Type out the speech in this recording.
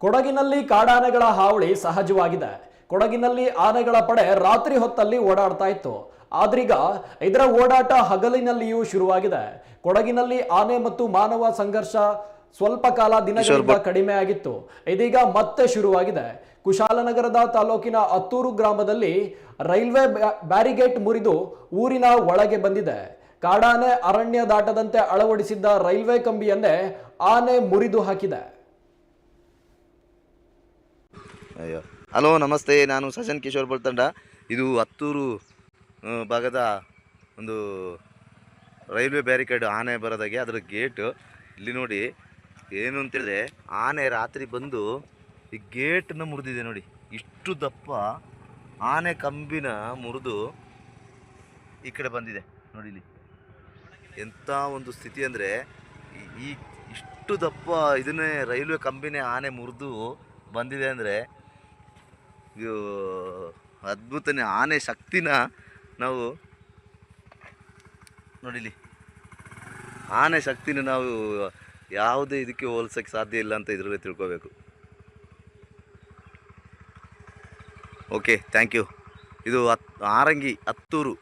ಕೊಡಗಿನಲ್ಲಿ ಕಾಡಾನೆಗಳ ಹಾವಳಿ ಸಹಜವಾಗಿದೆ. ಕೊಡಗಿನಲ್ಲಿ ಆನೆಗಳ ಪಡೆ ರಾತ್ರಿ ಹೊತ್ತಲ್ಲಿ ಓಡಾಡ್ತಾ ಇತ್ತು. ಆದ್ರೀಗ ಇದರ ಓಡಾಟ ಹಗಲಿನಲ್ಲಿಯೂ ಶುರುವಾಗಿದೆ. ಕೊಡಗಿನಲ್ಲಿ ಆನೆ ಮತ್ತು ಮಾನವ ಸಂಘರ್ಷ ಸ್ವಲ್ಪ ಕಾಲ ದಿನಗಳಿಂದ ಕಡಿಮೆ ಆಗಿತ್ತು. ಇದೀಗ ಮತ್ತೆ ಶುರುವಾಗಿದೆ. ಕುಶಾಲನಗರದ ತಾಲೂಕಿನ ಅತ್ತೂರು ಗ್ರಾಮದಲ್ಲಿ ರೈಲ್ವೆ ಬ್ಯಾರಿಗೇಟ್ ಮುರಿದು ಊರಿನ ಒಳಗೆ ಬಂದಿದೆ. ಕಾಡಾನೆ ಅರಣ್ಯ ದಾಟದಂತೆ ಅಳವಡಿಸಿದ್ದ ರೈಲ್ವೆ ಕಂಬಿಯನ್ನೇ ಆನೆ ಮುರಿದು ಹಾಕಿದೆ. ಅಯ್ಯೋ, ಹಲೋ, ನಮಸ್ತೆ. ನಾನು ಸಜನ್ ಕಿಶೋರ್ ಬಳ್ತಂಡ. ಇದು ಹತ್ತೂರು ಭಾಗದ ಒಂದು ರೈಲ್ವೆ ಬ್ಯಾರಿಕೇಡ್ ಆನೆ ಬರೋದಾಗೆ ಅದರ ಗೇಟ್ ಇಲ್ಲಿ ನೋಡಿ. ಏನು ಅಂತೇಳಿದ್ರೆ ಆನೆ ರಾತ್ರಿ ಬಂದು ಈ ಗೇಟನ್ನು ಮುರಿದಿದೆ ನೋಡಿ. ಇಷ್ಟು ದಪ್ಪ ಆನೆ ಕಂಬಿನ ಮುರಿದು ಈ ಕಡೆ ಬಂದಿದೆ ನೋಡಿ. ಇಲ್ಲಿ ಎಂಥ ಒಂದು ಸ್ಥಿತಿ ಅಂದರೆ ಈ ಇಷ್ಟು ದಪ್ಪ ಇದನ್ನೇ ರೈಲ್ವೆ ಕಂಬಿನೇ ಆನೆ ಮುರಿದು ಬಂದಿದೆ ಅಂದರೆ ಇದು ಅದ್ಭುತನೇ. ಆನೆ ಶಕ್ತಿನ ನಾವು ನೋಡಿಲಿ, ಆನೆ ಶಕ್ತಿನ ನಾವು ಯಾವುದೇ ಇದಕ್ಕೆ ಹೋಲಿಸೋಕ್ಕೆ ಸಾಧ್ಯ ಇಲ್ಲ ಅಂತ ಇದರಲ್ಲಿ ತಿಳ್ಕೋಬೇಕು. Okay, thank you. ಇದು ಆರಂಗಿ ಹತ್ತೂರು